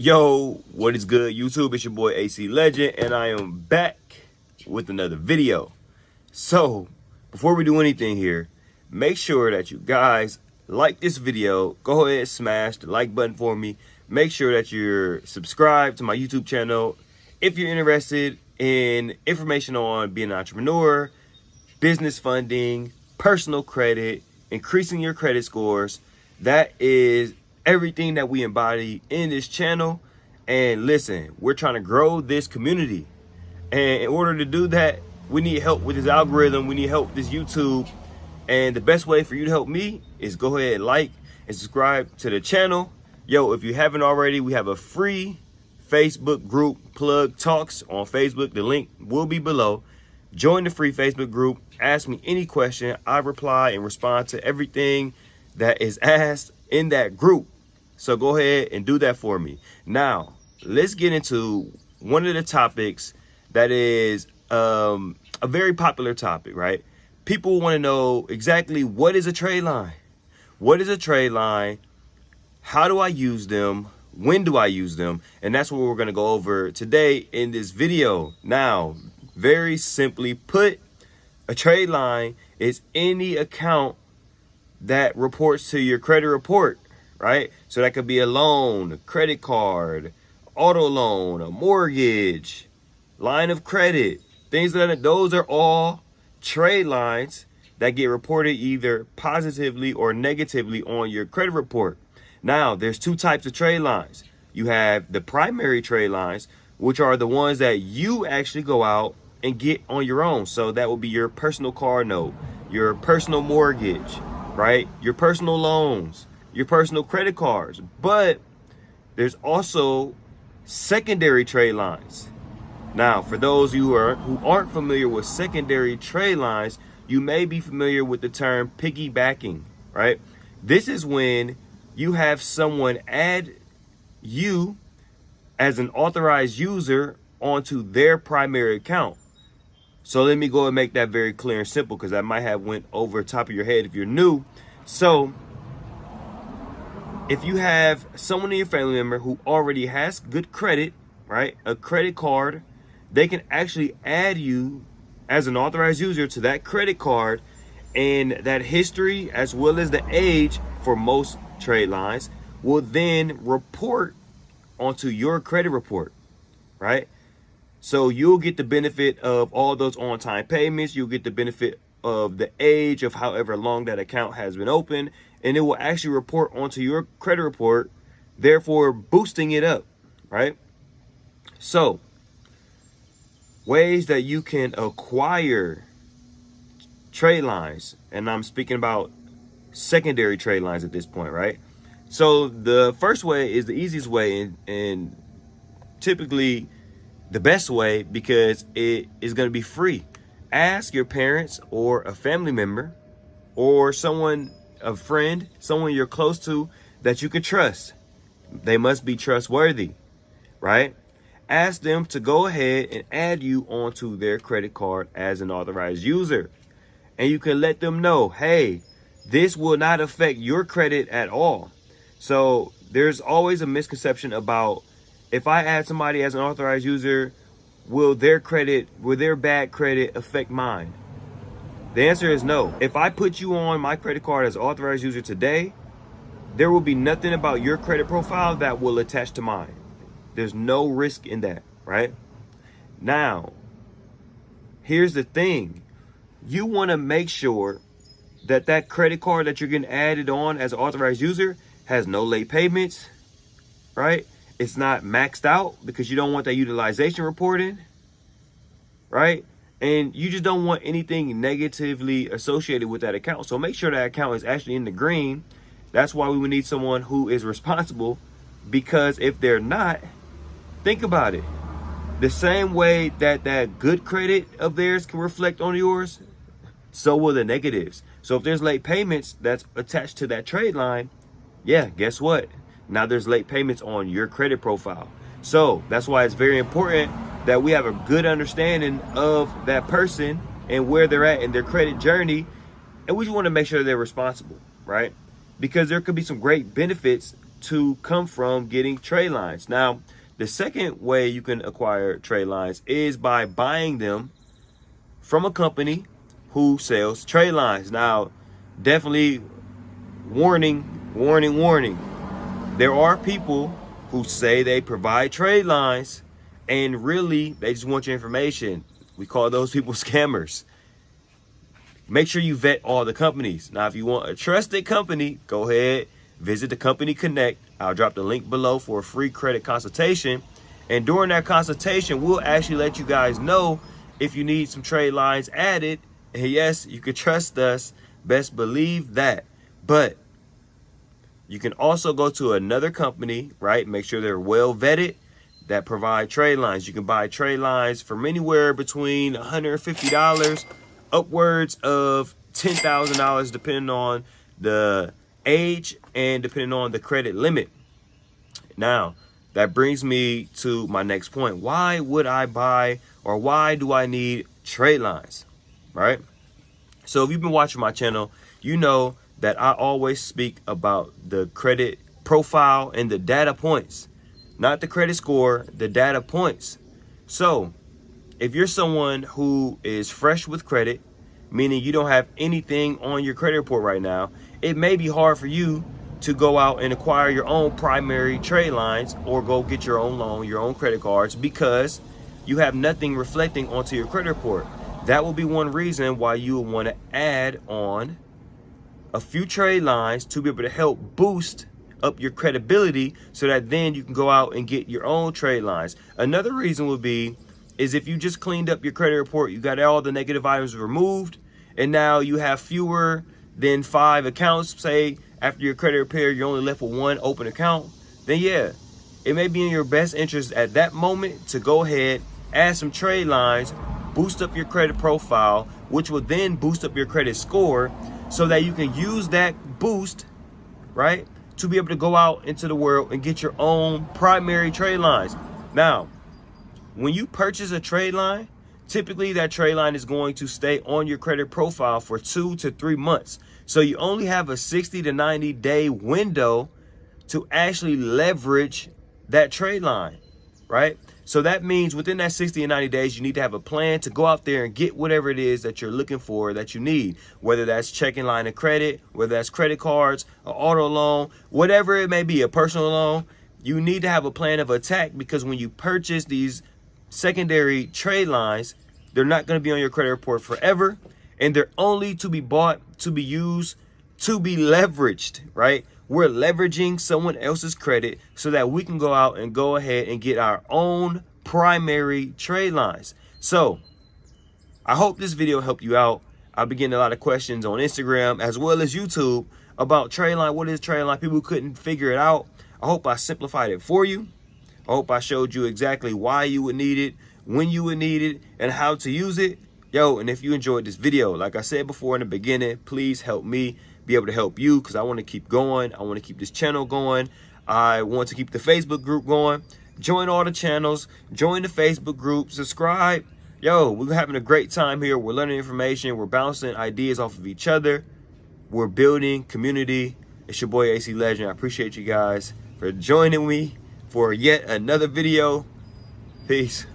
Yo, what is good, YouTube? It's your boy AC Legend, and I am back with another video. So, before we do anything here, make sure that you guys like this video. Go ahead and smash the like button for me. Make sure that you're subscribed to my YouTube channel if you're interested in information on being an entrepreneur, business funding, personal credit, increasing your credit scores. That is everything that we embody in this channel. And listen, we're trying to grow this community, and in order to do that, we need help with this algorithm. We need help with this YouTube, and the best way for you to help me is go ahead and like and subscribe to the channel. Yo, if you haven't already, we have a free Facebook group, Plug Talks on Facebook. The link will be below. Join the free Facebook group. Ask me any question. I reply and respond to everything that is asked in that group. So go ahead and do that for me. Now, let's get into one of the topics that is a very popular topic, right? People want to know exactly what is a trade line? What is a trade line? How do I use them? When do I use them? And that's what we're going to go over today in this video. Now, very simply put, a trade line is any account that reports to your credit report, right? So that could be a loan, a credit card, auto loan, a mortgage, line of credit, things like that. Those are all trade lines that get reported either positively or negatively on your credit report. Now, there's two types of trade lines. You have the primary trade lines, which are the ones that you actually go out and get on your own. So that will be your personal car note, your personal mortgage, right? Your personal loans, your personal credit cards. But there's also secondary trade lines. Now, for those who aren't familiar with secondary trade lines, you may be familiar with the term piggybacking, right? This is when you have someone add you as an authorized user onto their primary account. So let me go and make that very clear and simple, because that might have went over the top of your head if you're new. So if you have someone in your family member who already has good credit, right, a credit card, they can actually add you as an authorized user to that credit card, and that history as well as the age for most trade lines will then report onto your credit report, right? So you'll get the benefit of all those on-time payments. You'll get the benefit of the age of however long that account has been open, and it will actually report onto your credit report, therefore boosting it up, right? So ways that you can acquire trade lines, and I'm speaking about secondary trade lines at this point, right? So the first way is the easiest way, and typically the best way, because it is going to be free. Ask your parents or a family member or someone, a friend, someone you're close to that you can trust. They must be trustworthy, right? Ask them to go ahead and add you onto their credit card as an authorized user. And you can let them know, hey, this will not affect your credit at all. So there's always a misconception about, if I add somebody as an authorized user, will their bad credit affect mine? The answer is no. If I put you on my credit card as authorized user today, there will be nothing about your credit profile that will attach to mine. There's no risk in that, right? Now, here's the thing. You want to make sure that that credit card that you're getting added on as an authorized user has no late payments, right? It's not maxed out, because you don't want that utilization reported, right? And you just don't want anything negatively associated with that account. So make sure that account is actually in the green. That's why we would need someone who is responsible, because if they're not, think about it. The same way that that good credit of theirs can reflect on yours, so will the negatives. So if there's late payments that's attached to that trade line, yeah, guess what? Now there's late payments on your credit profile. So that's why it's very important that we have a good understanding of that person and where they're at in their credit journey. And we just want to make sure they're responsible, right? Because there could be some great benefits to come from getting trade lines. Now, the second way you can acquire trade lines is by buying them from a company who sells trade lines. Now, definitely warning, warning, warning. There are people who say they provide trade lines and really they just want your information. We call those people scammers. Make sure you vet all the companies. Now, if you want a trusted company, go ahead, visit the Company Connect. I'll drop the link below for a free credit consultation. And during that consultation, we'll actually let you guys know if you need some trade lines added. And yes, you can trust us. Best believe that. But you can also go to another company, right? Make sure they're well vetted, that provide trade lines. You can buy trade lines from anywhere between $150 upwards of $10,000, depending on the age and depending on the credit limit. Now, that brings me to my next point. Why would I buy, or why do I need trade lines, right? So if you've been watching my channel, you know that I always speak about the credit profile and the data points, not the credit score, the data points. So if you're someone who is fresh with credit, meaning you don't have anything on your credit report right now, it may be hard for you to go out and acquire your own primary trade lines or go get your own loan, your own credit cards, because you have nothing reflecting onto your credit report. That will be one reason why you will want to add on a few trade lines to be able to help boost up your credibility so that then you can go out and get your own trade lines. Another reason would be is if you just cleaned up your credit report, you got all the negative items removed, and now you have fewer than 5 accounts. Say after your credit repair, you're only left with 1 open account. Then yeah, it may be in your best interest at that moment to go ahead, add some trade lines, boost up your credit profile, which will then boost up your credit score so that you can use that boost, right, to be able to go out into the world and get your own primary trade lines. Now, when you purchase a trade line, typically that trade line is going to stay on your credit profile for 2 to 3 months. So you only have a 60 to 90 day window to actually leverage that trade line, right? So that means within that 60 and 90 days, you need to have a plan to go out there and get whatever it is that you're looking for, that you need, whether that's checking line of credit, whether that's credit cards, an auto loan, whatever it may be, a personal loan. You need to have a plan of attack, because when you purchase these secondary trade lines, they're not going to be on your credit report forever, and they're only to be bought, to be used, to be leveraged, right? We're leveraging someone else's credit so that we can go out and go ahead and get our own primary trade lines. So I hope this video helped you out. I've been getting a lot of questions on Instagram as well as YouTube about trade line. What is trade line? People couldn't figure it out. I hope I simplified it for you. I hope I showed you exactly why you would need it, when you would need it, and how to use it. Yo, and if you enjoyed this video, like I said before in the beginning, please help me be able to help you, because I want to keep going. I want to keep this channel going. I want to keep the Facebook group going. Join all the channels. Join the Facebook group. Subscribe. Yo, we're having a great time here. We're learning information. We're bouncing ideas off of each other. We're building community. It's your boy AC Legend. I appreciate you guys for joining me for yet another video. Peace.